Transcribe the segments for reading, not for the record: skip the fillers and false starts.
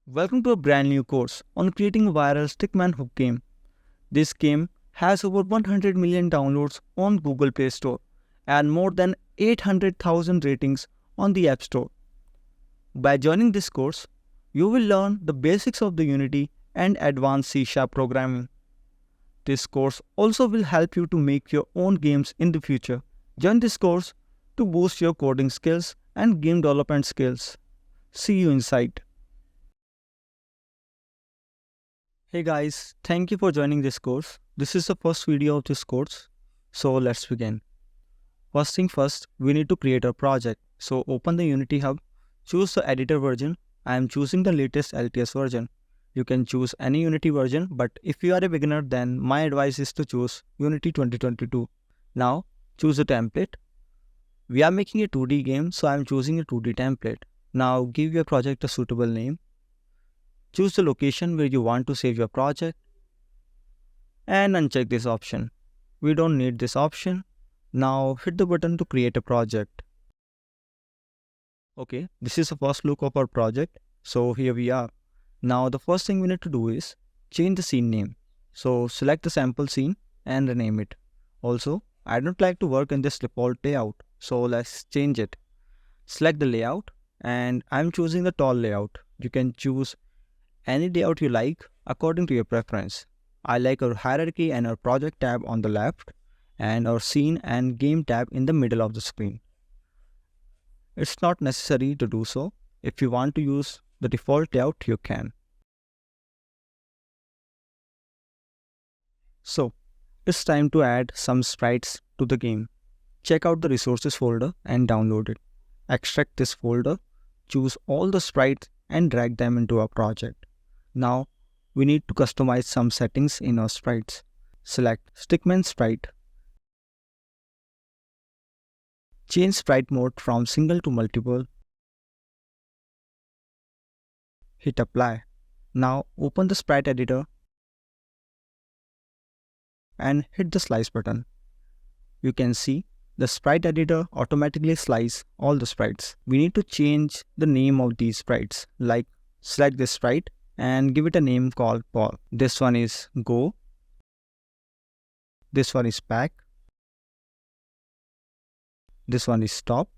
Welcome to a brand new course on creating a viral stickman hook game. This game has over 100 million downloads on Google Play Store and more than 800,000 ratings on the App Store. By joining this course, you will learn the basics of the Unity and advanced C# programming. This course also will help you to make your own games in the future. Join this course to boost your coding skills and game development skills. See you inside. Hey guys, thank you for joining this course. This is the first video of this course. So let's begin. First thing first, we need to create a project. So open the Unity Hub, choose the editor version. I am choosing the latest LTS version. You can choose any Unity version, but if you are a beginner, then my advice is to choose Unity 2022. Now choose a template. We are making a 2D game, so I am choosing a 2D template. Now give your project a suitable name. Choose the location where you want to save your project and uncheck this option. We don't need this option. Now hit the button to create a project. Okay, this is the first look of our project. So here we are. Now the first thing we need to do is change the scene name. So select the sample scene and rename it. Also, I don't like to work in this default layout. So let's change it. Select the layout and I'm choosing the tall layout. You can choose any layout you like according to your preference. I like our hierarchy and our project tab on the left and our scene and game tab in the middle of the screen. It's not necessary to do so. If you want to use the default layout, you can. So, it's time to add some sprites to the game. Check out the resources folder and download it. Extract this folder, choose all the sprites and drag them into our project. Now, we need to customize some settings in our sprites. Select Stickman Sprite. Change sprite mode from single to multiple. Hit apply. Now open the sprite editor and hit the slice button. You can see the sprite editor automatically slices all the sprites. We need to change the name of these sprites, like select this sprite and give it a name called Paul. This one is Go. This one is Pack. This one is Stop.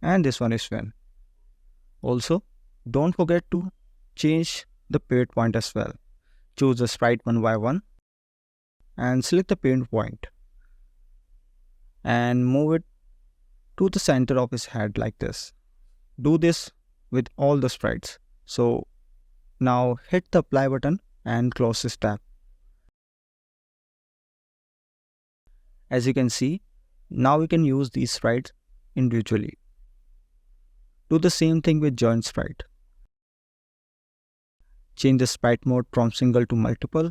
And this one is Win. Also, don't forget to change the paint point as well. Choose the sprite one by one and select the paint point and move it to the center of his head like this. Do this with all the sprites. So now hit the apply button and close this tab. As you can see, now we can use these sprites individually. Do the same thing with join sprite. Change the sprite mode from single to multiple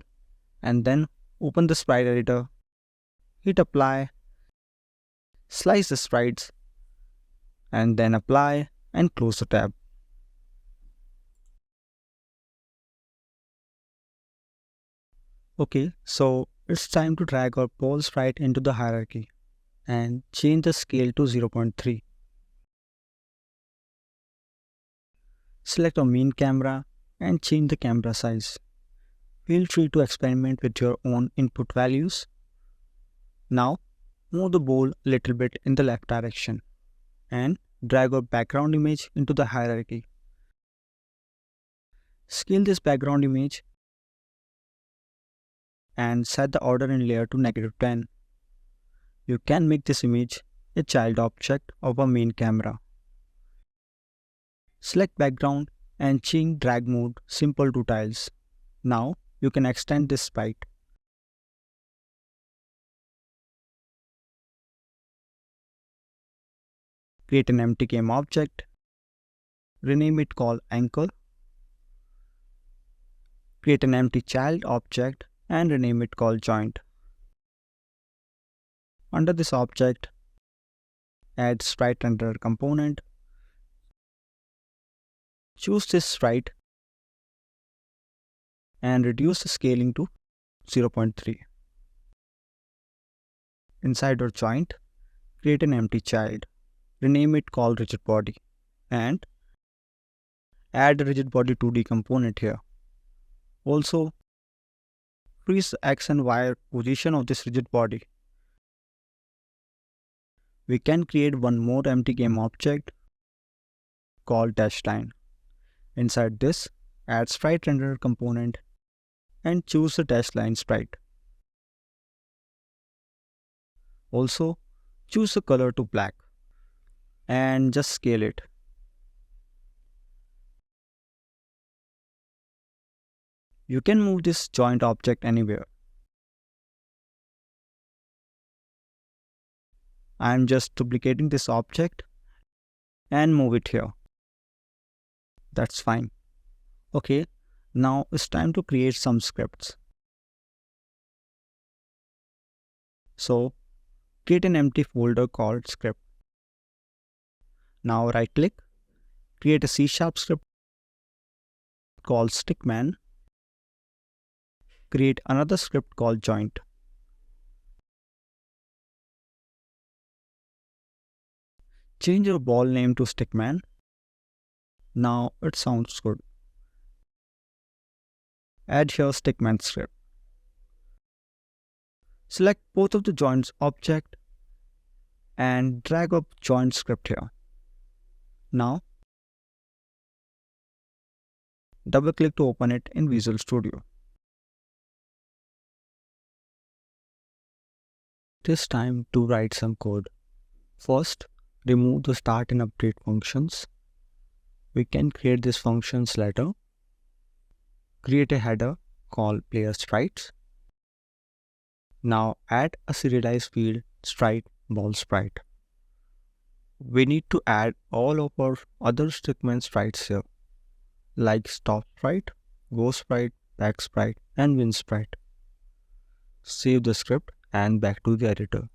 and then open the sprite editor, hit apply, slice the sprites and then apply and close the tab. Okay, so it's time to drag our pole sprite into the hierarchy and change the scale to 0.3. Select our main camera and change the camera size. Feel free to experiment with your own input values. Now, move the ball a little bit in the left direction and drag our background image into the hierarchy. Scale this background image and set the order in layer to -10. You can make this image a child object of our main camera. Select background and change drag mode simple to tiles. Now you can extend this sprite. Create an empty game object. Rename it called Ankle. Create an empty child object and rename it called Joint. Under this object, add sprite renderer component. Choose this sprite and reduce the scaling to 0.3. Inside our joint, create an empty child. Rename it called rigid body and Add a rigid body 2D component here. Also, freeze the X and Y position of this rigid body. We can create one more empty game object called dash line. Inside this, add sprite renderer component and choose the dash line sprite. Also, choose the color to black and just scale it. You can move this joint object anywhere. I am just duplicating this object and move it here. That's fine. Okay, now it's time to create some scripts. So, create an empty folder called script. Now right click, create a C# script called stickman, create another script called joint. Change your ball name to stickman. Now it sounds good. Add here stickman script. Select both of the joints object and drag up joint script here. Now double click to open it in Visual Studio. It is time to write some code. First, remove the start and update functions. We can create these functions later. Create a header called player sprites. Now add a serialized field sprite ball sprite. We need to add all of our other stickman sprites here, like stop sprite, go sprite, back sprite, and win sprite. Save the script and back to the editor.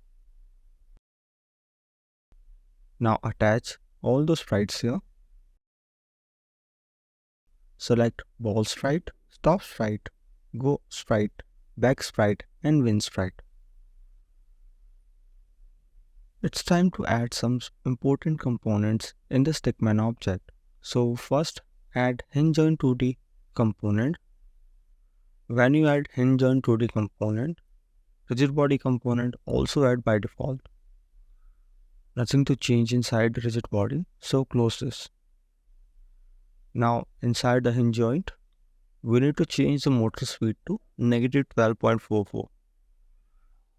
Now attach all the sprites here. Select ball sprite, stop sprite, go sprite, back sprite, and win sprite. It's time to add some important components in the stickman object. So first, add hinge join 2D component. When you add hinge join 2D component, rigid body component also add by default. Nothing to change inside the rigid body, so close this. Now inside the hinge joint, we need to change the motor speed to -12.44.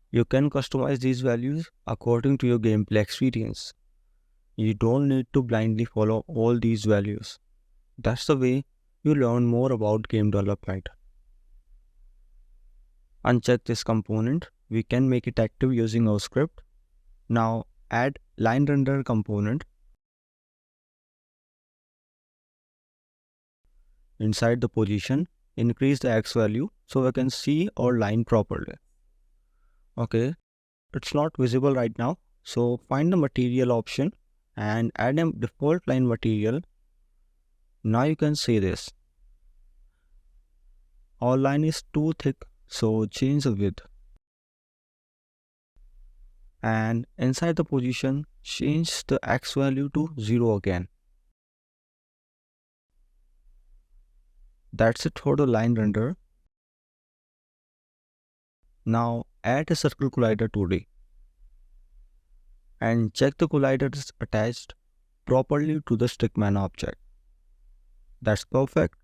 You can customize these values according to your gameplay experience. You don't need to blindly follow all these values. That's the way you learn more about game development. Uncheck this component. We can make it active using our script. Now add line renderer component. Inside the position, increase the X value so we can see our line properly. Okay, it's not visible right now. So find the material option and add a default line material. Now you can see this. Our line is too thick, so change the width. And inside the position, change the X value to 0 again. That's it for the line render. Now add a circle collider 2D and check the collider is attached properly to the stickman object. That's perfect.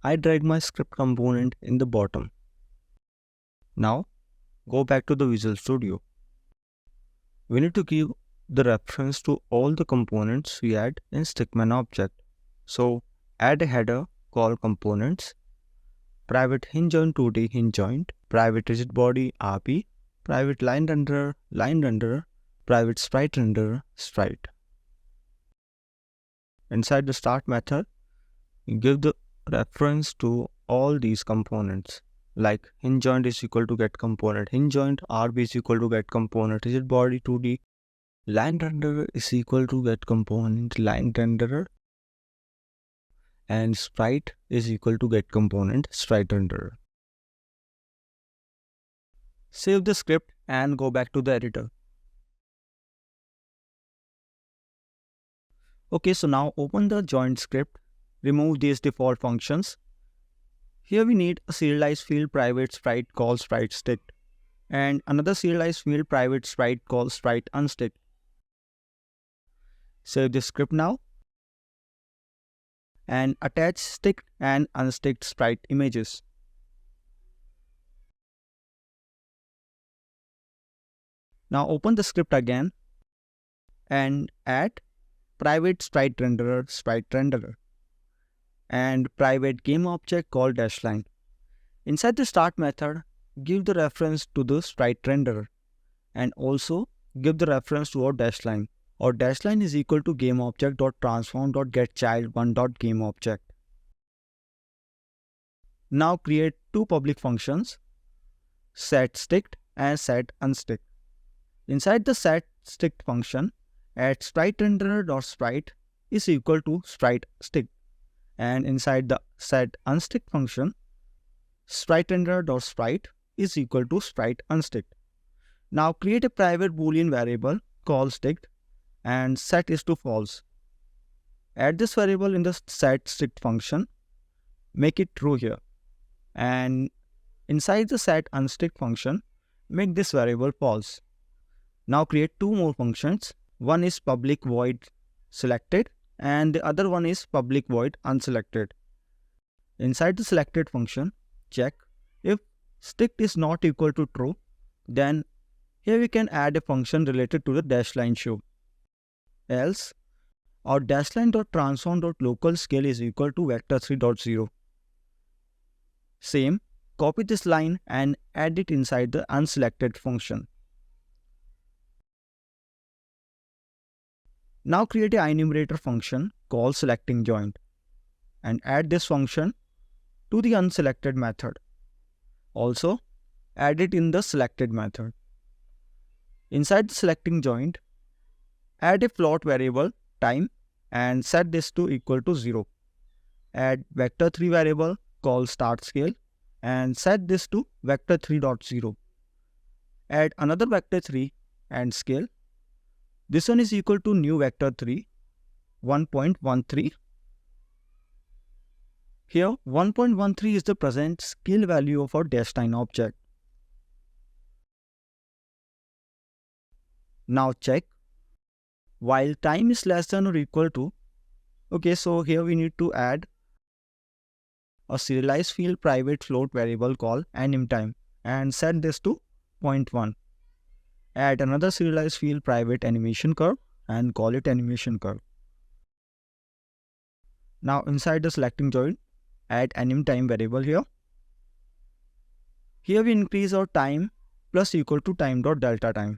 I drag my script component in the bottom. Now go back to the Visual Studio. We need to give the reference to all the components we add in stickman object. So add a header called components, private hinge joint 2D hinge joint, private rigid body RP, private line renderer, private sprite renderer, sprite. Inside the start method, give the reference to all these components, like hinge joint is equal to get component hinge joint, RB is equal to get component rigid body 2D, line renderer is equal to get component line renderer, and sprite is equal to get component sprite renderer. Save the script and go back to the editor. Okay, so now open the joint script, remove these default functions. Here we need a serialized field private sprite called sprite stick and another serialized field private sprite called sprite unstick. Save this script now and attach stick and unsticked sprite images. Now open the script again and add private sprite renderer, and private game object called dashline. Inside the start method, give the reference to the sprite renderer and also give the reference to our dashline. Our dashline is equal to gameObject.transform.getChild1.gameObject. Now create two public functions, setSticked and setUnsticked. Inside the setSticked function, add spriteRenderer.sprite is equal to spriteStick, and inside the setUnsticked function, spriteRenderer.sprite is equal to spriteUnstick. Now create a private boolean variable called sticked and set is to false. Add this variable in the setSticked function, make it true here, and inside the setUnsticked function, make this variable false. Now create two more functions. One is public void selected and the other one is public void unselected. Inside the selected function, check if sticked is not equal to true, then here we can add a function related to the dashline show. Else, our dashline.transform.local scale is equal to vector3.0. Same, copy this line and add it inside the unselected function. Now create a enumerator function called selectingJoint and add this function to the unselected method. Also, add it in the selected method. Inside the selectingJoint, add a float variable time and set this to equal to 0. Add vector3 variable called startScale and set this to vector3.0. Add another vector3 and scale. This one is equal to new vector3 1.13. Here 1.13 is the present scale value of our dashline object. Now check while time is less than or equal to. Okay, so here we need to add a serialized field private float variable called animTime and set this to 0.1. Add another serialized field private animation curve and call it animation curve. Now inside the selectingJoint, add animTime variable here. Here we increase our time plus equal to time.delta time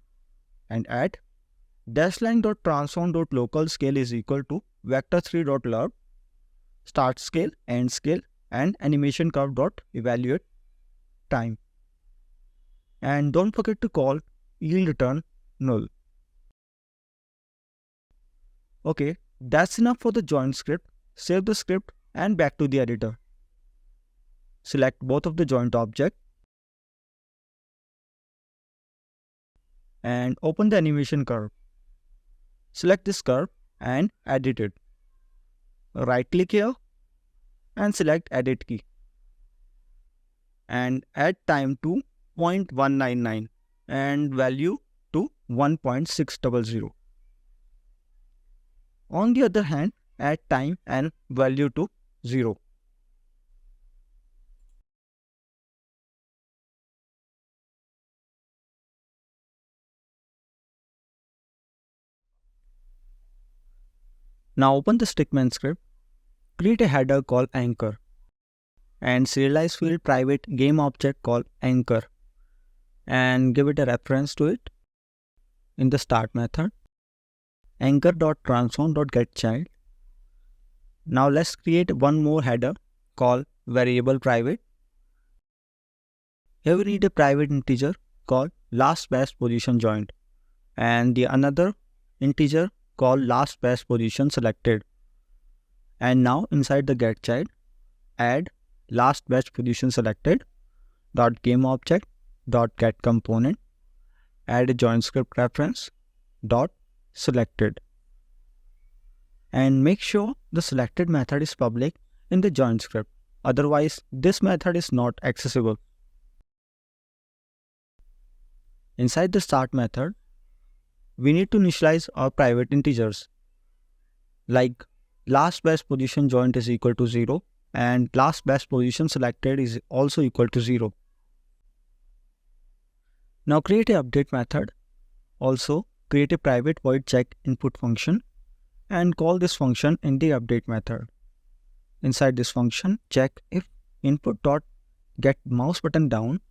and add dashline.transform.local scale is equal to vector3.lerp, start scale, end scale, and animation curve.evaluate time. And don't forget to call yield return null. Okay, that's enough for the join script. Save the script and back to the editor. Select both of the joint object and open the animation curve. Select this curve and edit it. Right click here and select edit key and add time to 0.199 and value to 1.600. On the other hand, add time and value to 0. Now open the stickman script, create a header called anchor and serialize field private game object called anchor and give it a reference to it in the start method anchor.transform.getChild. Now let's create one more header called variable private. Here we need a private integer called last best position joint and the another integer called last best position selected. And now inside the getChild, add last best position selected dot game object dot get component, add a join script reference dot selected and make sure the selected method is public in the join script. Otherwise, this method is not accessible. Inside the start method, we need to initialize our private integers like last best position joint is equal to 0 and last best position selected is also equal to 0. Now create a update method. Also create a private void check input function and call this function in the update method. Inside this function, check if input.get mouse button down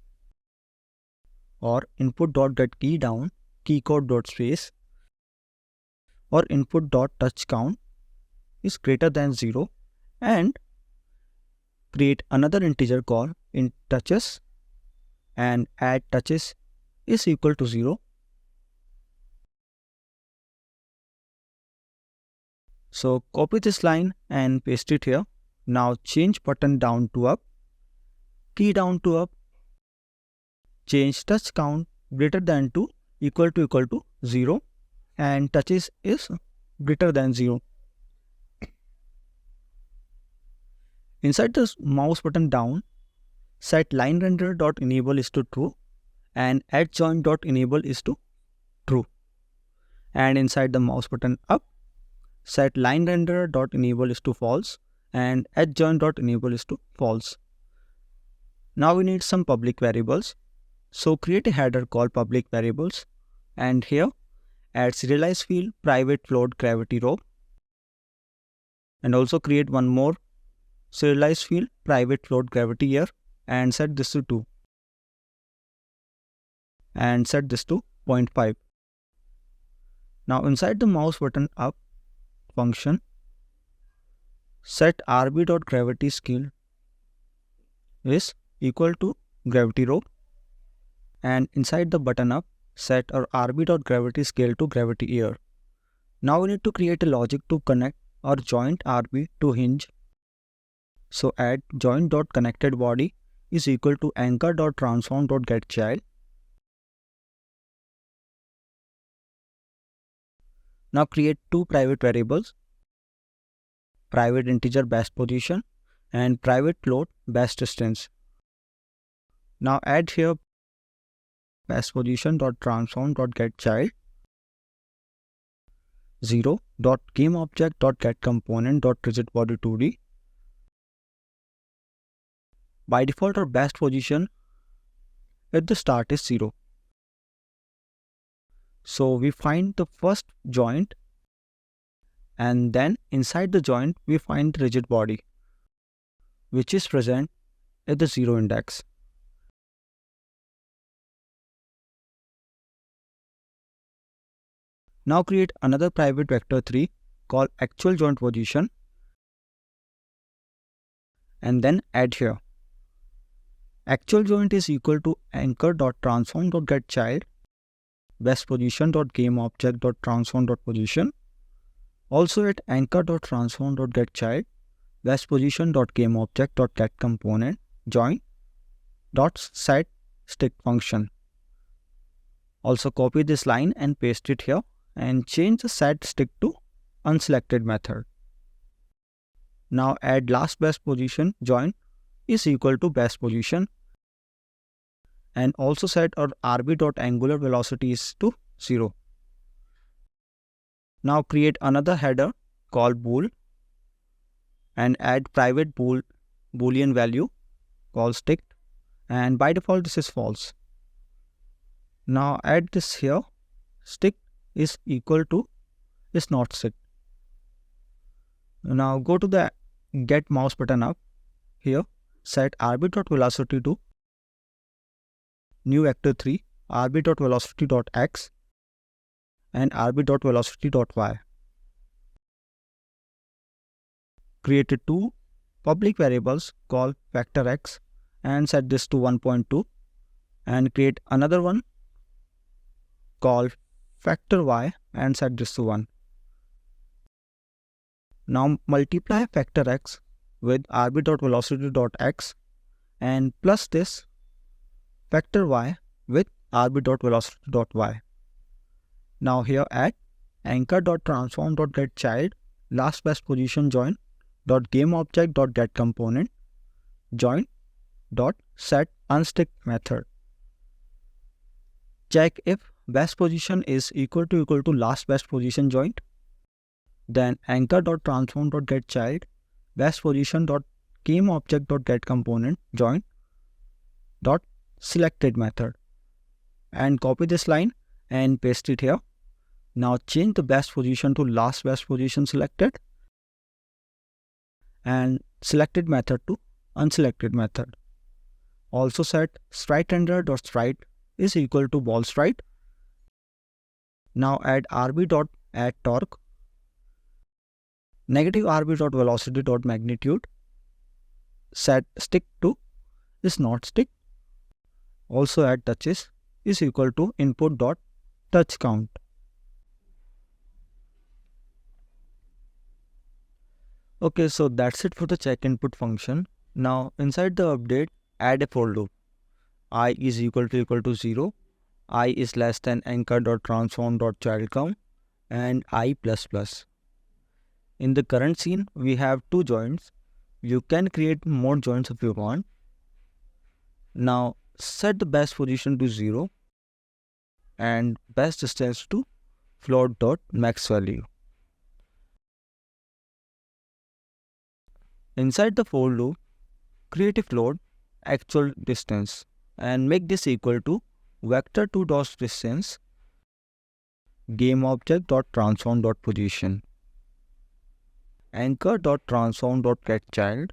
or input.get key down, keycode.space or input.touch count is greater than 0 and create another integer call int touches and add touches is equal to 0. So copy this line and paste it here. Now change button down to up, key down to up, change touch count greater than to equal to 0 and touches is greater than 0. Inside this mouse button down, set line render.enable is to true and add join.enable is to true. And inside the mouse button up, set line render.enable is to false and add join.enable is to false. Now we need some public variables. So create a header called public variables and here add serialize field private float gravity rope and also create one more serialize field private float gravity year and set this to 2 and set this to 0.5. Now inside the mouse button up function, set rb.gravity scale is equal to gravity rope and inside the button up, set our rb.gravity scale to gravity year. Now we need to create a logic to connect our joint rb to hinge. So add joint.connectedBody is equal to anchor.transform.getChild. Now create two private variables, private integer best position and private float best distance. Now add here best position.transform.getChild 0.gameObject.getComponent.rigidBody2D. By default, our best position at the start is 0. So we find the first joint and then inside the joint we find the rigid body which is present at the 0 index. Now create another private vector 3 called actual joint position and then add here. Actual joint is equal to anchor.transform.getChild best position.gameObject.transform.position. Also at anchor.transform.getChild best position.gameObject.getComponent join.set stick function. Also copy this line and paste it here and change the set stick to unselected method. Now add last best position join is equal to best position and also set our rb.angular velocity is to 0. Now create another header called bool and add private boolean value called stick and by default this is false. Now add this here, stick is equal to is not stick. Now go to the get mouse button up here, set rb.velocity to new vector 3 rb.velocity.x and rb.velocity.y. Created two public variables called vector x and set this to 1.2 and create another one called factor y and set this to 1. Now multiply factor x with rb.velocity.x and plus this factor y with rb.velocity.y. Now here add anchor.transform.getChild last best position join dot game object dot get component join dot set unstick method. Check if best position is equal to last best position joint. Then anchor dot transform dot get child best position dot game object dot get component join dot selected method, and copy this line and paste it here. Now change the best position to last best position selected and selected method to unselected method. Also set stride render dot stride is equal to ball stride. Now add rb dot add torque, negative rb dot velocity dot magnitude, set stick to is not stick. Also add touches is equal to input dot touch count. Okay, so that's it for the check input function. Now inside the update, add a for loop. I is equal to 0, I is less than anchor dot transform dot child count, and I plus plus. In the current scene, we have 2 joints. You can create more joints if you want. Now set the best position to 0 and best distance to float dot max value. Inside the for loop, create a float actual distance and make this equal to vector 2 dot distance game object dot transform dot position anchor dot transform dot get child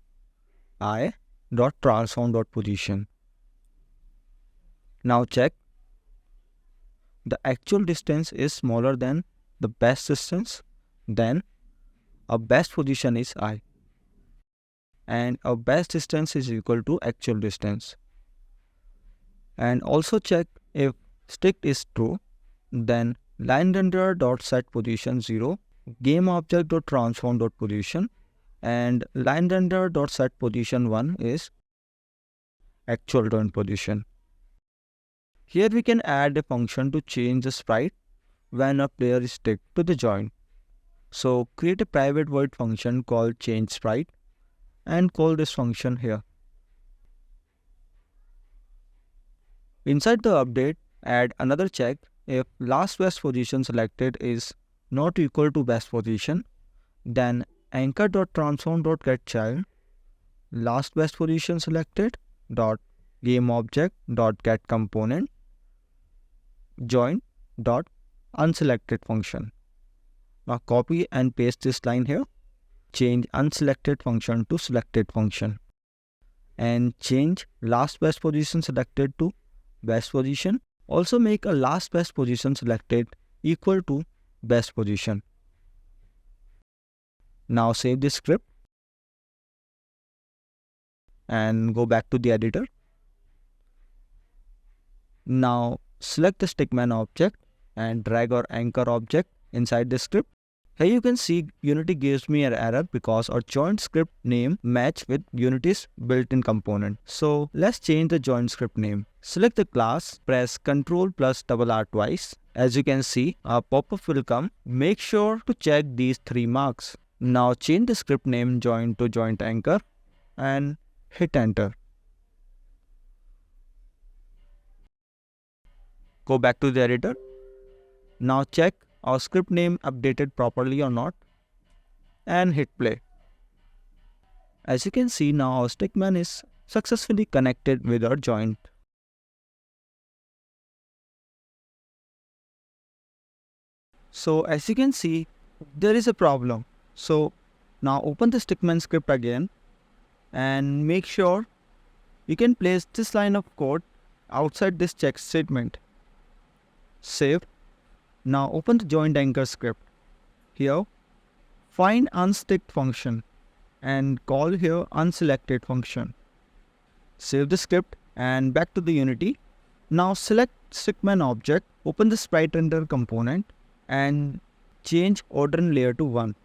I dot transform dot position. Now check the actual distance is smaller than the best distance, then our best position is I and our best distance is equal to actual distance. And also check if stick is true, then line renderer dot set position 0 game object dot transform dot position and line renderer dot set position 1 is actual joint position. Here we can add a function to change the sprite when a player is stick to the joint. So create a private void function called change sprite and call this function here. Inside the update, add another check if last best position selected is not equal to best position, then anchor dot transform dot get child last best position selected dot game object dot get component join dot unselected function. Now copy and paste this line here. Change unselected function to selected function and change last best position selected to best position. Also make a last best position selected equal to best position. Now save this script and go back to the editor. Now select the stickman object and drag our anchor object inside the script. Here you can see Unity gives me an error because our joint script name match with Unity's built-in component. So let's change the joint script name. Select the class, press Ctrl plus R twice. As you can see, a pop-up will come. Make sure to check these 3 marks. Now change the script name joint to joint anchor and hit enter. Go back to the editor. Now check our script name updated properly or not and hit play. As you can see now our stickman is successfully connected with our joint. So as you can see there is a problem. So now open the stickman script again and make sure you can place this line of code outside this check statement. Save. Now open the joint anchor script. Here, find unsticked function and call here unselected function. Save the script and back to the Unity. Now select stickman object, open the sprite render component and change order in layer to 1.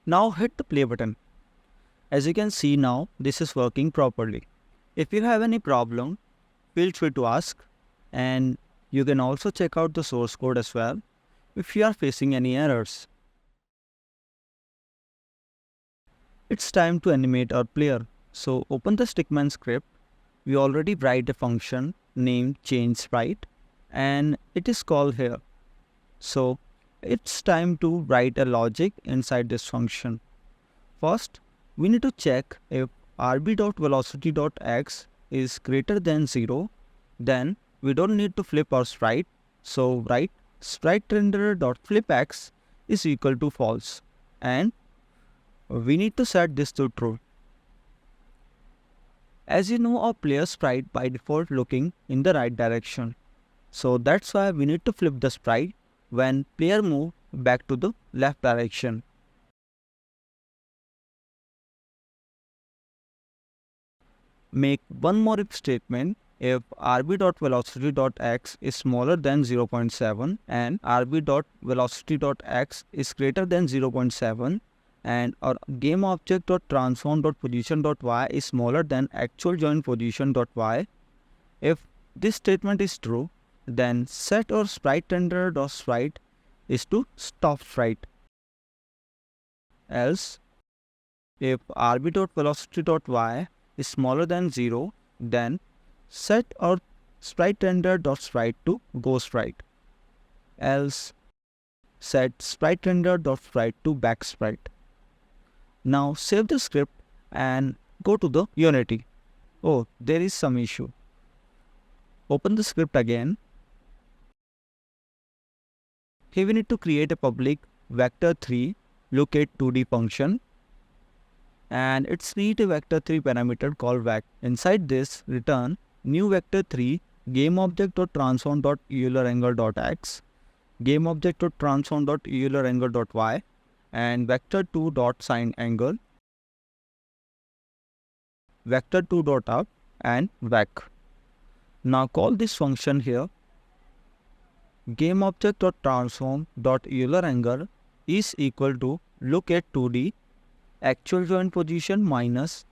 Now hit the play button. As you can see now this is working properly. If you have any problem, feel free to ask, and you can also check out the source code as well if you are facing any errors. It's time to animate our player. So open the stickman script. We already write a function named change sprite and it is called here. So it's time to write a logic inside this function. First, we need to check if rb.velocity.x is greater than 0, then we don't need to flip our sprite. So write sprite renderer.flipx is equal to false, and we need to set this to true. As you know, our player sprite by default looking in the right direction. So that's why we need to flip the sprite when player move back to the left direction. Make one more if statement if rb.velocity.x is smaller than 0.7 and rb.velocity.x is greater than 0.7 and our game object.transform.position.y is smaller than actual join position.y. If this statement is true, then set or sprite renderer.sprite is to stop sprite. Else, if rb.velocity.y is smaller than 0, then set our sprite renderer.sprite to go sprite. Else, set sprite renderer.sprite to back sprite. Now save the script and go to the Unity. Oh, there is some issue. Open the script again. Here we need to create a public vector3 locate2d function, and it's need a vector3 parameter called vec. Inside this, return new vector3 gameObject.transform.EulerAngle.x, gameObject.transform.EulerAngle.y, and vector2.signAngle, vector2.up, and vec. Now call this function here. GameObject.transform.EulerAngle is equal to locate2d actual join position minus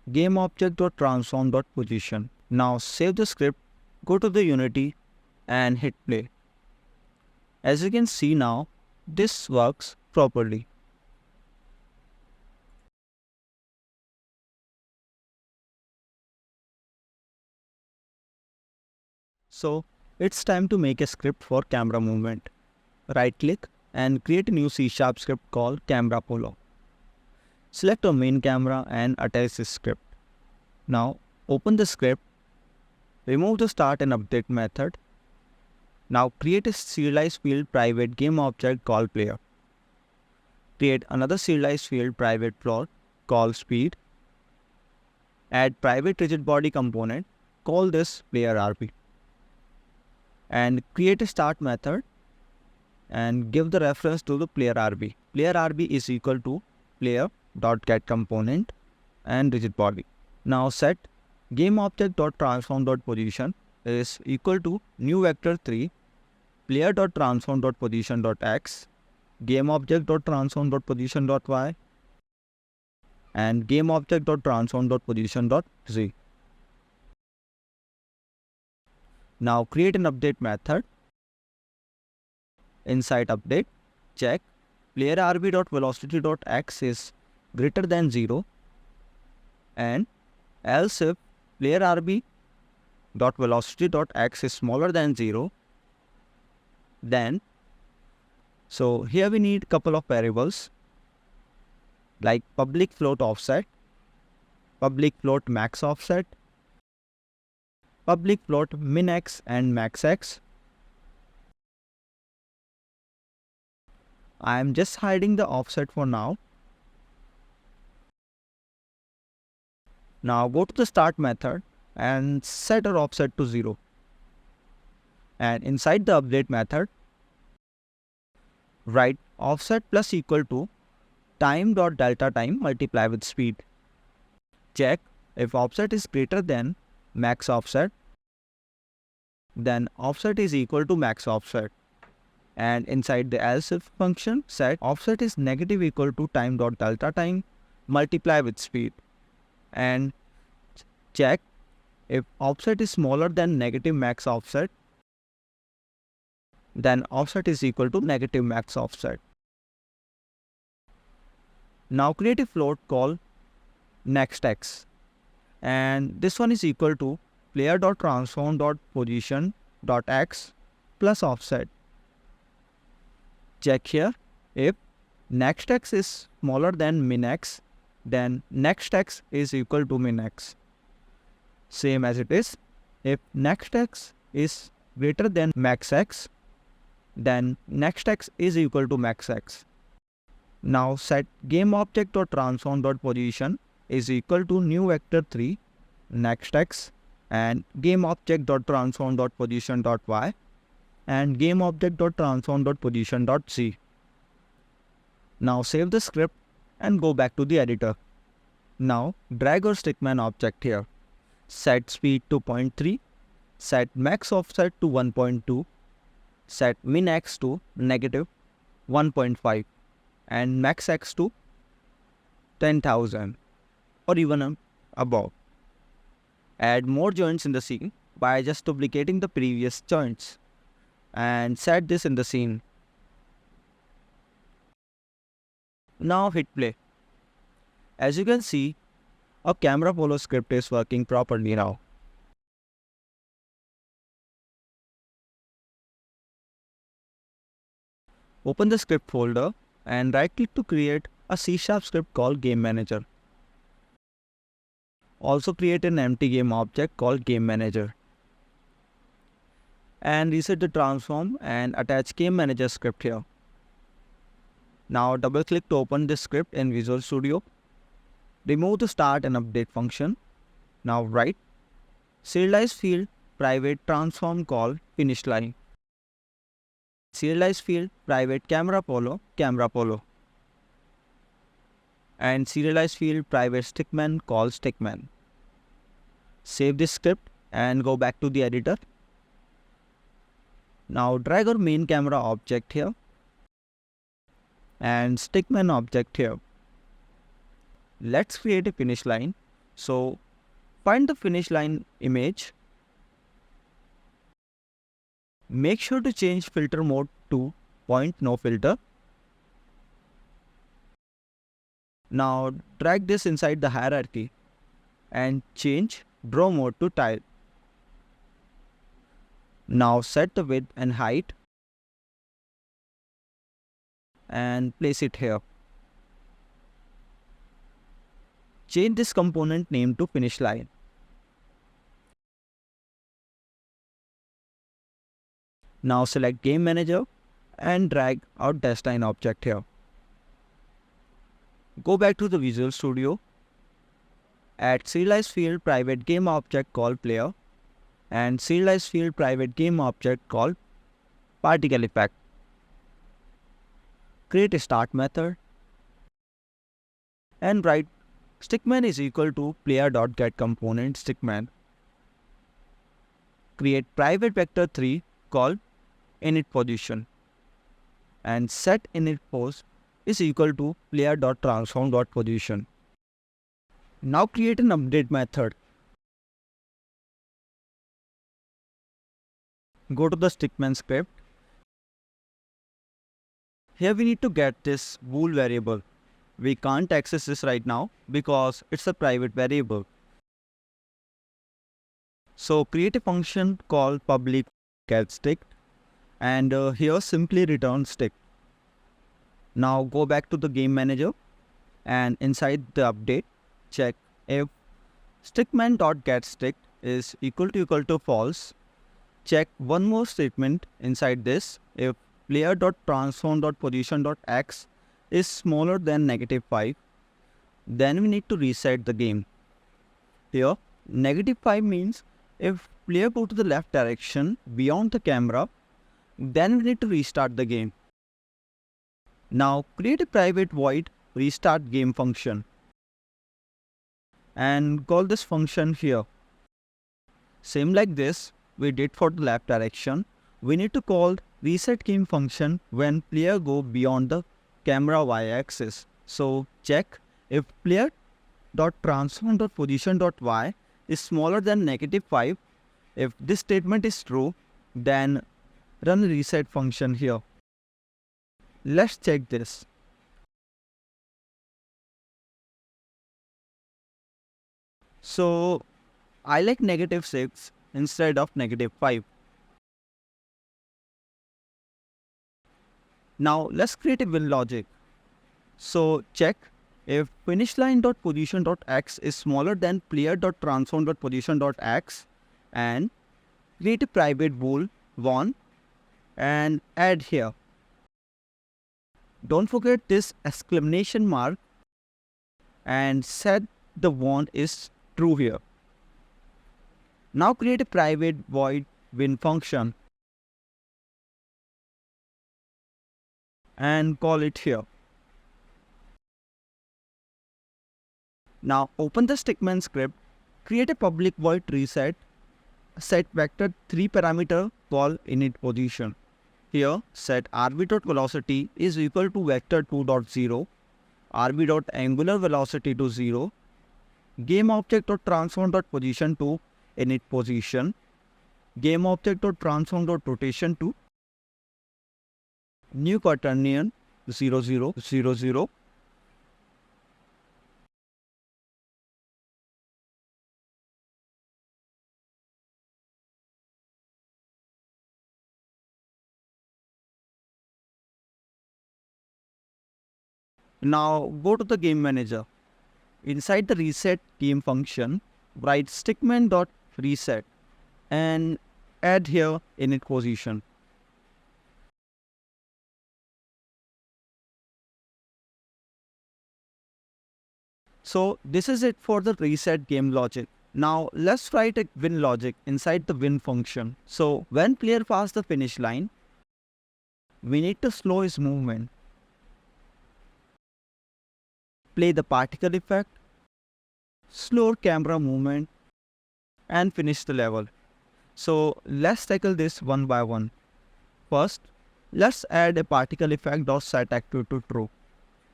GameObject.transform.position. Now save the script, go to the Unity and hit play. As you can see now, this works properly. So it's time to make a script for camera movement. Right click and create a new C# script called camera polo. Select our main camera and attach this script. Now open the script, remove the start and update method. Now create a serialized field private game object called player. Create another serialized field private float called speed. Add private rigid body component, call this player RB. And create a start method and give the reference to the player RB. Player RB is equal to player.getComponent and rigid body. Now set GameObject.transform.position is equal to new vector3 player.transform.position.x, GameObject.transform.position.y, and GameObject.transform.position.z. Now create an update method. Inside update, check player rb.velocity.x is greater than 0, and else if player rb.velocity.x is smaller than 0, then so here we need couple of variables like public float offset, public float max offset, public float min x and max x. I am just hiding the offset for now. Now go to the start method and set our offset to 0. And inside the update method, write offset plus equal to time.delta time multiply with speed. Check if offset is greater than max offset, then offset is equal to max offset. And inside the else if function, set offset is negative equal to time.delta time multiply with speed. And check if offset is smaller than negative max offset, then offset is equal to negative max offset. Now create a float called next x, and this one is equal to player.transform.position.x plus offset. Check here. If next x is smaller than min x, then next x is equal to min x. Same as it is. If next x is greater than max x, then next x is equal to max x. Now set GameObject.transform.position is equal to new vector 3 next x and GameObject.transform.position.y and GameObject.transform.position.z. Now save the script and go back to the editor. Now drag our stickman object here. Set speed to 0.3, set max offset to 1.2, set min x to negative 1.5 and max x to 10,000 or even above. Add more joints in the scene by just duplicating the previous joints and set this in the scene. Now hit play. As you can see, a camera follow script is working properly now. Open the script folder and right click to create a C# script called Game Manager. Also create an empty game object called Game Manager. And reset the transform and attach Game Manager script here. Now double click to open this script in Visual Studio. Remove the start and update function. Now write serialize field private transform call finish line. Serialize field private camera follow and serialize field private stickman call stickman. Save this script and go back to the editor. Now drag our main camera object here and stickman object here. Let's create a finish line. So find the finish line image. Make sure to change filter mode to point no filter. Now drag this inside the hierarchy and change draw mode to tile. Now set the width and height and place it here. Change this component name to finish line. Now select Game Manager and drag our dash line object here. Go back to the Visual Studio. Add serialize field private game object called player and serialize field private game object called particle effect. Create a start method and write stickman is equal to player.getComponent stickman. Create private vector 3 called init position and set init pose is equal to player.transform.position. Now create an update method. Go to the stickman script. Here we need to get this bool variable. We can't access this right now because it's a private variable. So create a function called public getStick and here simply return stick. Now go back to the game manager and inside the update check if stickman.getStick is equal to false. Check one more statement inside this. If player.transform.position.x is smaller than -5, then we need to reset the game. Here -5 means if player go to the left direction beyond the camera, then we need to restart the game. Now create a private void restart game function and call this function here. Same like this we did for the left direction, we need to call reset game function when player go beyond the camera y-axis. So check if player.transform.position.y is smaller than -5. If this statement is true, then run the reset function here. Let's check this. So I like -6 instead of -5. Now let's create a win logic. So check if finish line.position.x is smaller than player.transform.position.x and create a private bool won and add here. Don't forget this exclamation mark and set the won is true here. Now create a private void win function and call it here. Now open the stickman script, create a public void reset, set vector 3 parameter call init position. Here set rb.velocity is equal to vector 2.0, rb.angular velocity to 0, game object.transform.position to init position, game object.transform.rotation to new quaternion 0 0 0 0. Now go to the game manager. Inside the reset game function, write stickman.reset and add here init position. So this is it for the reset game logic. Now let's write a win logic inside the win function. So when player passes the finish line, we need to slow his movement, play the particle effect, slow camera movement and finish the level. So let's tackle this one by one. First, let's add a particle effect.set active to true.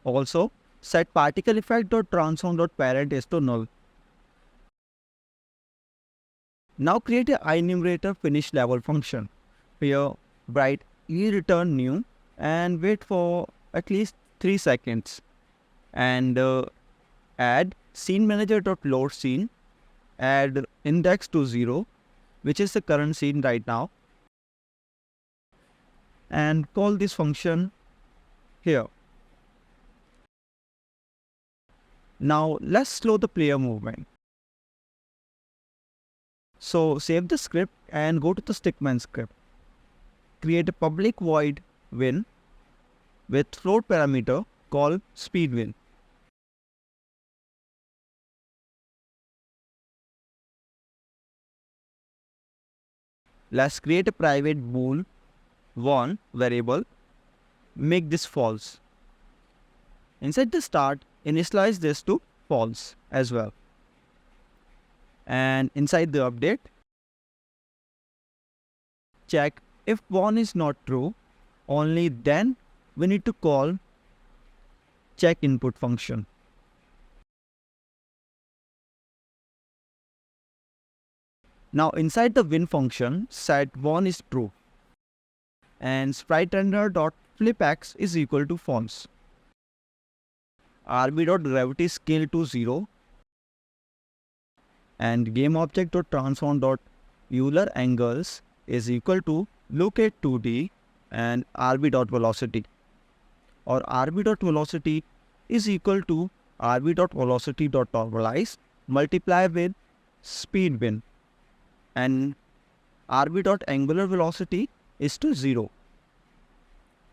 Also, set particle effect.transform.parent is to null. Now create a enumerator finish level function. Here, write return new and wait for at least 3 seconds. And add scene manager.load scene, add index to 0, which is the current scene right now, and call this function here. Now let's slow the player movement. So save the script and go to the stickman script. Create a public void win with float parameter called speedwin. Let's create a private bool won variable, make this false. Inside the start, initialize this to false as well. And inside the update, check if won is not true, only then we need to call check input function. Now inside the win function, set won is true and sprite render.flipx is equal to false. rb.gravity scale to 0 and game object.transform.euler angles is equal to locate 2D and rb.velocity, or rb.velocity is equal to rb.velocity.normalize multiply with speed win, and rb.angular velocity is to 0.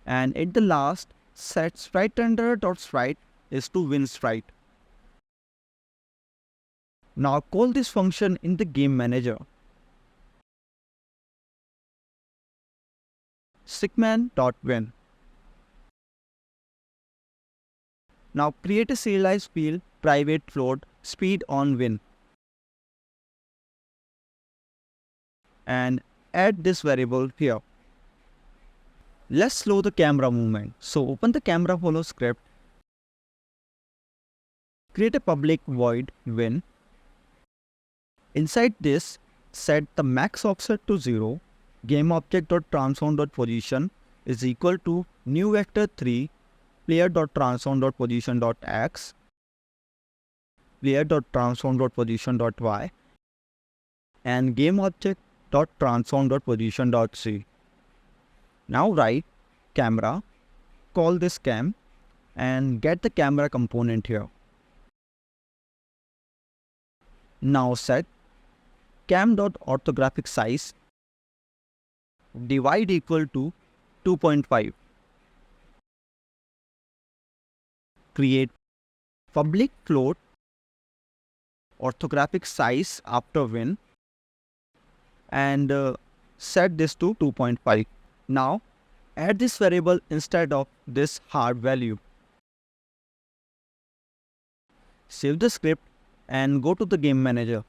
And at the last, set sprite render.sprite is to win sprite. Now call this function in the game manager. stickman.win. Now create a serialized field private float speed on win and add this variable here. Let's slow the camera movement. So open the camera follow script, create a public void win. Inside this, set the max offset to 0, game object.transform.position is equal to new vector 3 player.transform.position.x, player.transform.position.y and gameObject.transform.position.z. Now write camera, call this cam and get the camera component here. Now set cam.orthographic size divide equal to 2.5. Create public float orthographic size after win and set this to 2.5. Now add this variable instead of this hard value. Save the script and go to the game manager.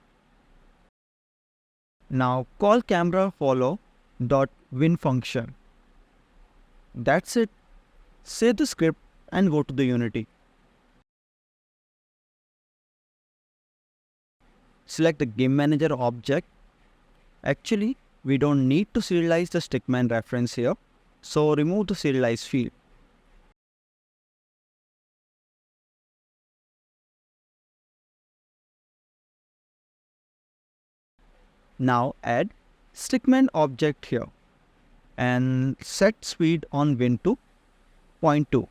Now call camera follow dot win function. That's it. Save the script and go to the Unity. Select the game manager object. Actually, we don't need to serialize the stickman reference here, so remove the serialize field. Now add stickman object here and set speed on win to 0.2.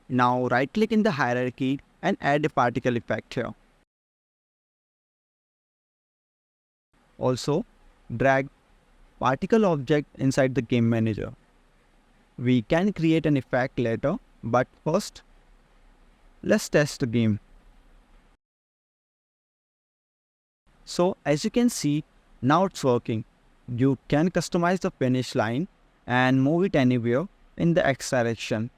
Now right click in the hierarchy and add a particle effect here. Also drag particle object inside the game manager. We can create an effect later, but first let's test the game. So as you can see, now it's working. You can customize the finish line and move it anywhere in the X direction.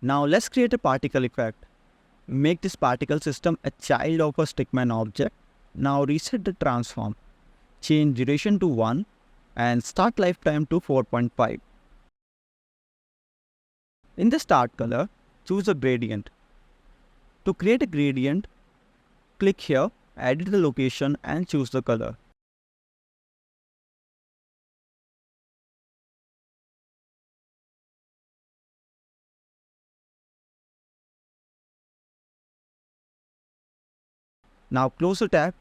Now let's create a particle effect. Make this particle system a child of a stickman object. Now reset the transform. Change duration to 1 and start lifetime to 4.5. In the start color, choose a gradient. To create a gradient, click here, edit the location and choose the color. Now close the tab.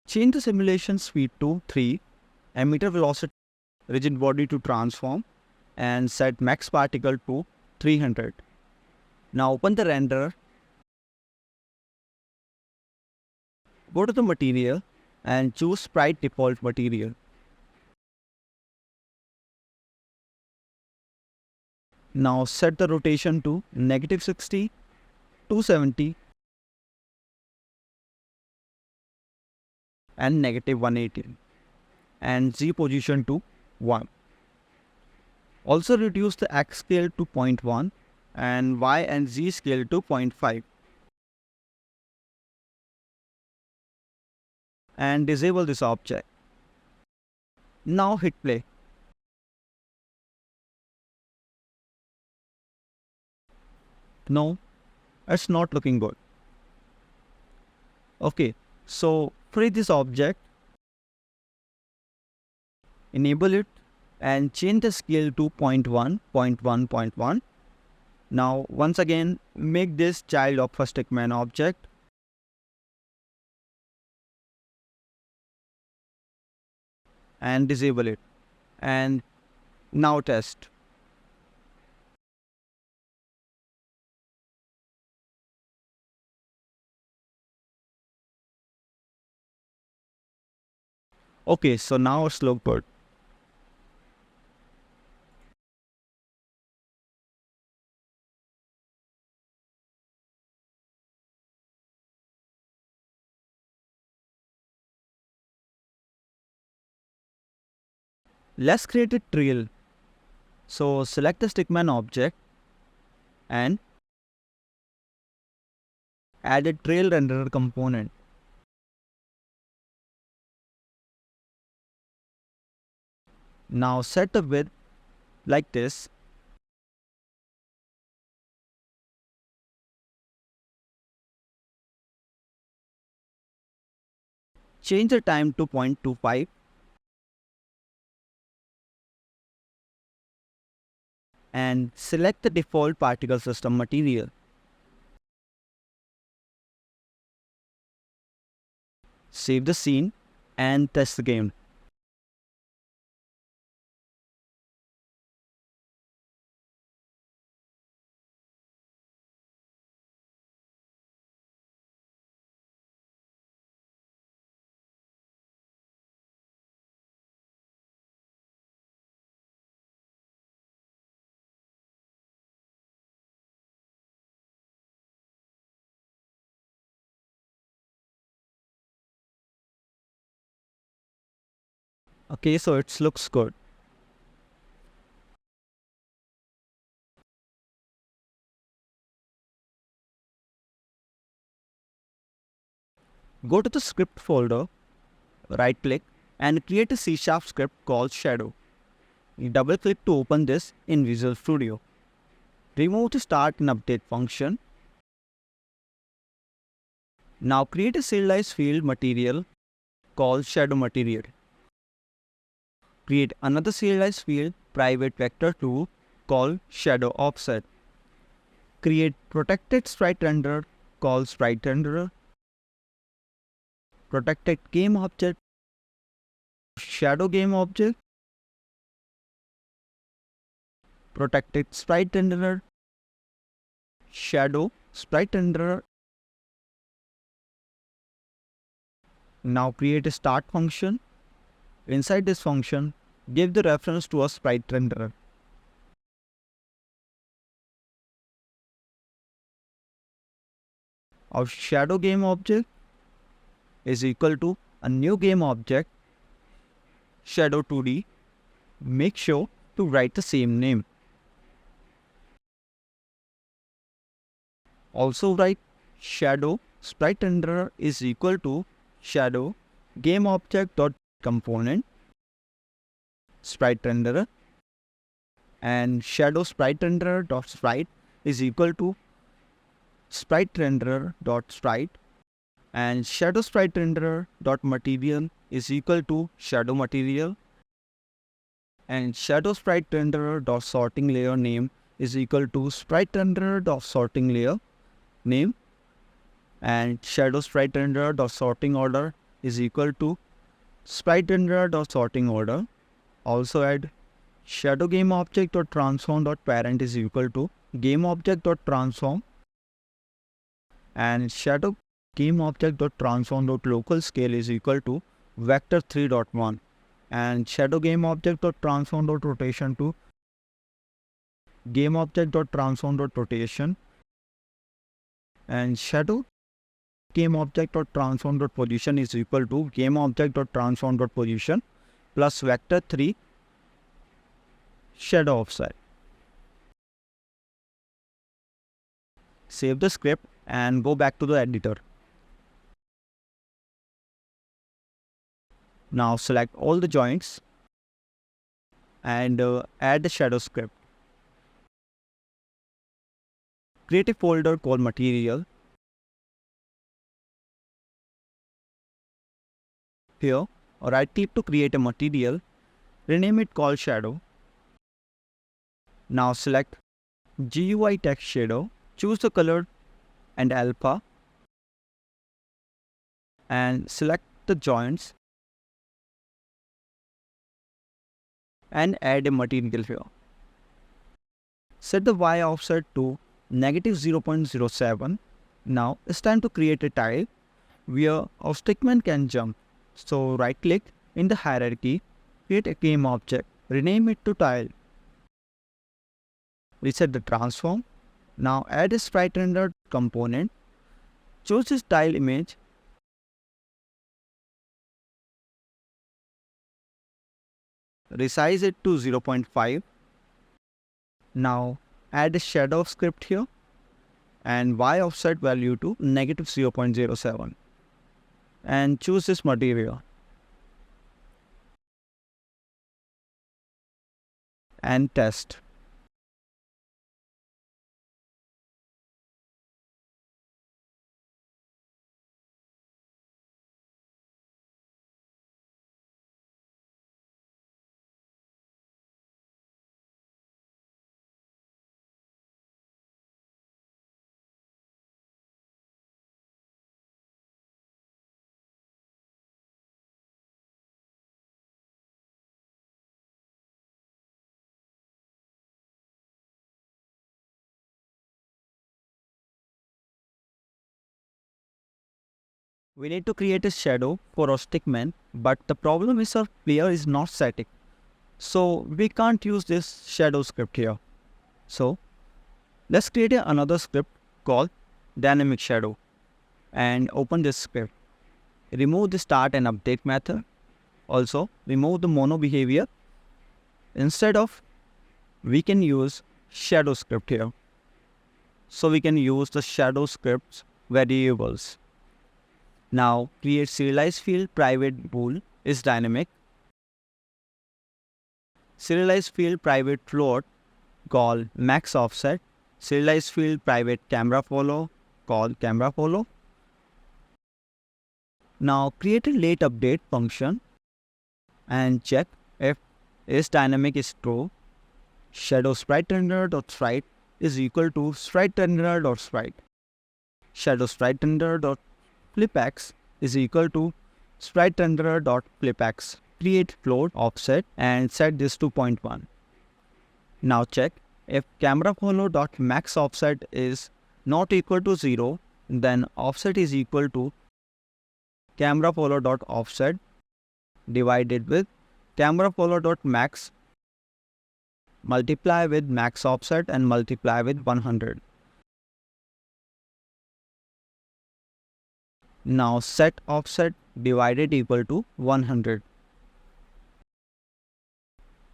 Change the simulation speed to 3, emitter velocity, rigid body to transform and set max particle to 300. Now open the renderer. Go to the material and choose sprite default material. Now set the rotation to -60, 270 and -180 and Z position to 1. Also reduce the X scale to 0.1 and Y and Z scale to 0.5 and disable this object. Now hit play. No, it's not looking good. Okay, so free this object, enable it and change the scale to 0.1, 0.1, 0.1. Now once again make this child of a stickman object and disable it and now test. Okay, so now it's look good. Let's create a trail. So select the stickman object and add a trail renderer component. Now set the width like this. Change the time to 0.25 and select the default particle system material. Save the scene and test the game. Okay, so it looks good. Go to the script folder, right click and create a C# script called shadow. Double click to open this in Visual Studio. Remove the start and update function. Now create a serialized field material called shadow material. Create another serialized field private vector 2 called shadow offset. Create protected sprite renderer called sprite renderer. Protected game object, shadow game object. Protected sprite renderer, shadow sprite renderer. Now create a start function. Inside this function, give the reference to a sprite renderer. Our shadow game object is equal to a new game object, shadow 2D. Make sure to write the same name. Also write shadow sprite renderer is equal to shadow game object dot component sprite renderer, and shadow sprite renderer dot sprite is equal to sprite renderer dot sprite, and shadow sprite renderer dot material is equal to shadow material, and shadow sprite renderer dot sorting layer name is equal to sprite renderer dot sorting layer name, and shadow sprite renderer dot sorting order is equal to sprite renderer dot sorting order. Also add shadow game object dot transform dot parent is equal to game object dot transform, and shadow game object dot transform dot local scale is equal to vector 3.1, and shadow game object dot transform dot rotation to game object dot transform dot rotation, and shadow game object dot transform dot position is equal to game object dot transform dot position plus vector 3 shadow offset. Save the script and go back to the editor. Now select all the joints and add the shadow script. Create a folder called material. Here, right click to create a material. Rename it called shadow. Now select GUI text shadow. Choose the color and alpha and select the joints and add a material here. Set the Y offset to -0.07. Now it's time to create a tile where our stickman can jump. So right click in the hierarchy, create a game object, rename it to tile. Reset the transform. Now add a sprite rendered component. Choose this tile image. Resize it to 0.5. Now add a shadow script here and Y offset value to -0.07 and choose this material and test. We need to create a shadow for our stickman, but the problem is our player is not static. So we can't use this shadow script here. So let's create another script called dynamic shadow and open this script. Remove the start and update method. Also remove the mono behavior. Instead of, we can use shadow script here. So we can use the shadow scripts variables. Now create serialized field private bool is dynamic. Serialized field private float called max offset. Serialized field private camera follow called camera follow. Now create a late update function and check if is dynamic is true. Shadow sprite renderer dot sprite is equal to sprite renderer dot sprite. Shadow sprite renderer dot flipx is equal to sprite renderer dot flipx. Create float offset and set this to 0.1. Now check if camera follow dot max offset is not equal to 0, then offset is equal to camera follow dot offset divided with camera follow dot max multiply with max offset and multiply with 100. Now set offset divided equal to 100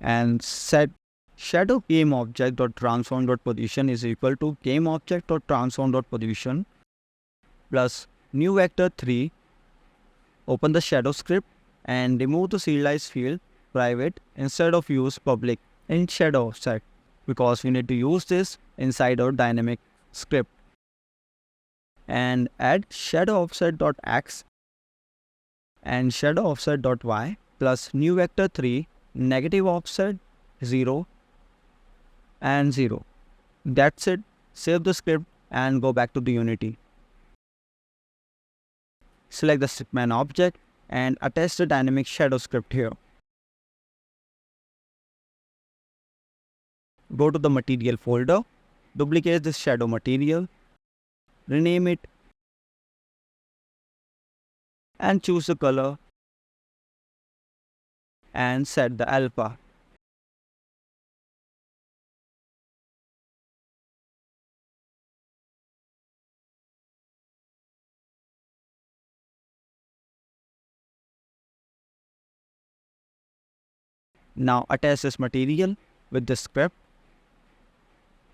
and set shadow game object dot transform dot position is equal to game object dot transform dot position plus new vector 3. Open the shadow script and remove the serialized field private instead of use public in shadow offset, because we need to use this inside our dynamic script. And add shadow offset dot x and shadow offset dot y plus new vector 3 negative offset 0 and 0. That's it. Save the script and go back to the Unity. Select the stickman object and attach the dynamic shadow script here. Go to the material folder, duplicate this shadow material, rename it and choose the color and set the alpha. Now attach this material with the script.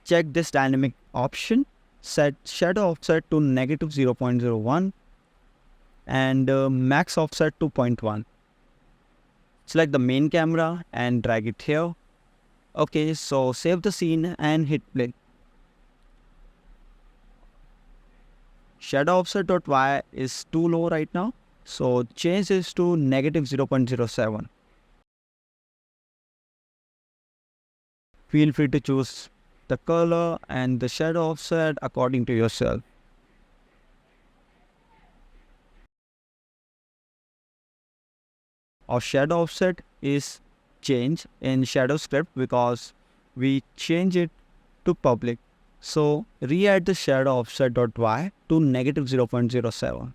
Check this dynamic option, set shadow offset to negative 0.01 and max offset to 0.1. Select the main camera and drag it here. Okay, so save the scene and hit play. Shadow offset dot y is too low right now, so change this to negative 0.07. Feel free to choose the color and the shadow offset according to yourself. Our shadow offset is changed in shadow script because we change it to public. So re-add the shadow offset dot y to negative 0.07.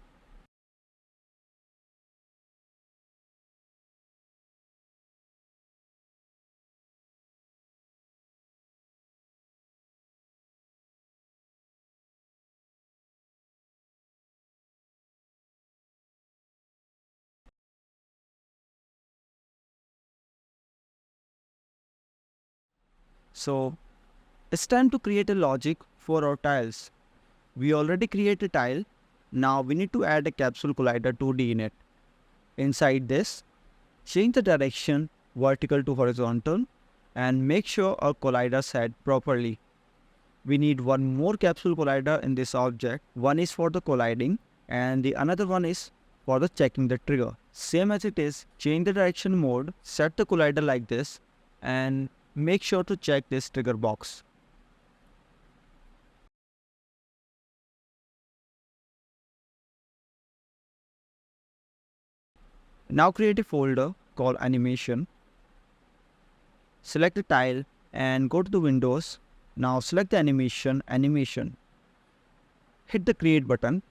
So it's time to create a logic for our tiles. We already created a tile. Now we need to add a capsule collider 2D in it. Inside this, change the direction vertical to horizontal and make sure our collider set properly. We need one more capsule collider in this object. One is for the colliding and the another one is for the checking the trigger. Same as it is, change the direction mode, set the collider like this and make sure to check this trigger box. Now create a folder called animation. Select the tile and go to the Windows. Now select the animation. Hit the create button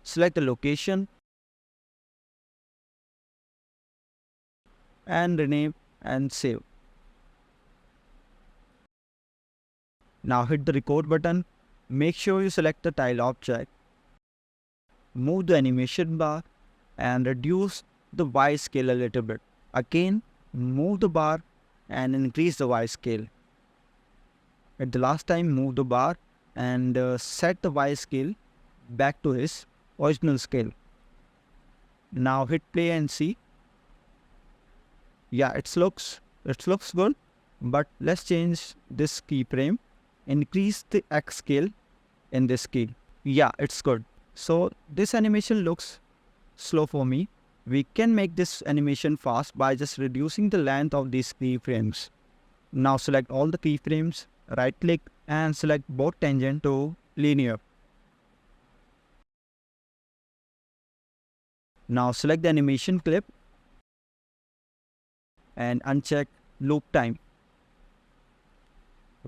Select the location and rename and save. Now hit the record button. Make sure you select the tile object. Move the animation bar and reduce the Y scale a little bit. Again, move the bar and increase the Y scale. At the last time, move the bar and set the Y scale back to its original scale. Now hit play and see. Yeah, it looks good, but let's change this keyframe. Increase the X scale in this key. Yeah, it's good. So this animation looks slow for me. We can make this animation fast by just reducing the length of these keyframes. Now select all the keyframes, right click and select both tangent to linear. Now select the animation clip and uncheck loop time.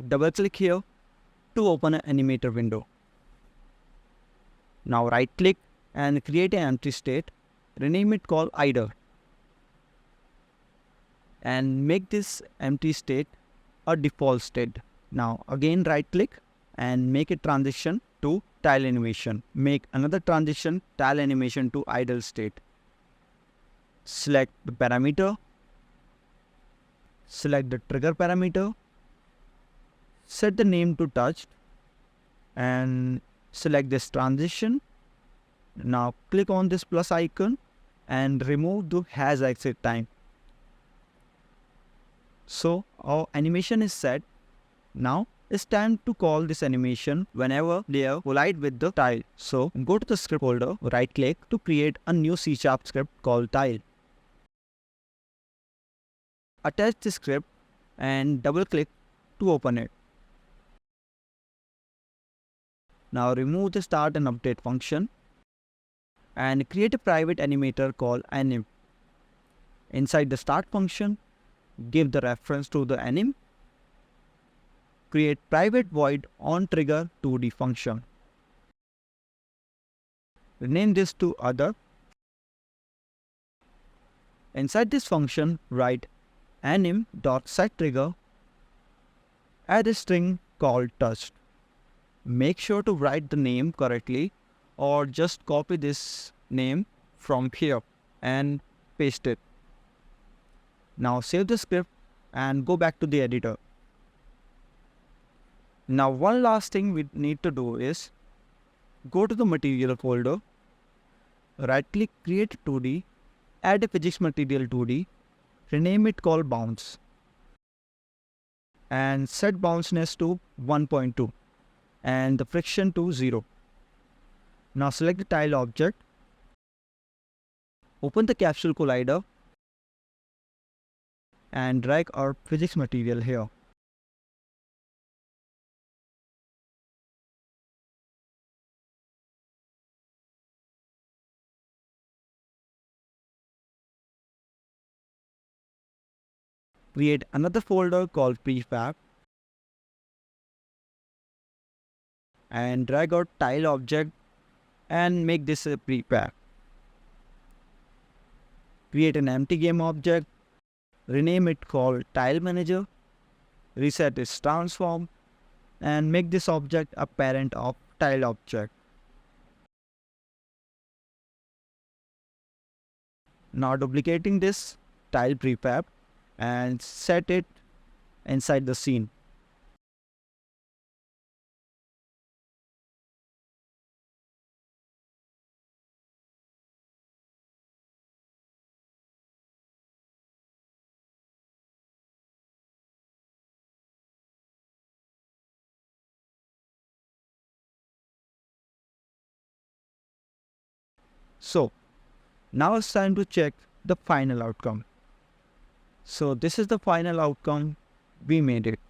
Double click here to open an animator window. Now right click and create an empty state. Rename it called idle. And make this empty state a default state. Now again right click and make a transition to tile animation. Make another transition tile animation to idle state. Select the parameter. Select the trigger parameter. Set the name to touched and select this transition. Now click on this plus icon and remove the has exit time. So our animation is set. Now it's time to call this animation whenever they collide with the tile. So go to the script folder, right click to create a new C# script called tile. Attach the script and double click to open it. Now remove the start and update function and create a private animator called anim. Inside the start function, give the reference to the anim. Create private void on trigger 2D function. Rename this to other. Inside this function, write anim.setTrigger. Add a string called touched. Make sure to write the name correctly or just copy this name from here and paste it. Now save the script and go back to the editor. Now one last thing we need to do is go to the material folder, right click create 2D, add a physics material 2D, rename it called bounce and set bounciness to 1.2 and the friction to 0. Now select the tile object, open the capsule collider and drag our physics material here. Create another folder called prefab and drag our tile object and make this a prefab. Create an empty game object, rename it called tile manager, reset its transform and make this object a parent of tile object. Now duplicating this tile prefab and set it inside the scene. So now it's time to check the final outcome. So this is the final outcome. We made it.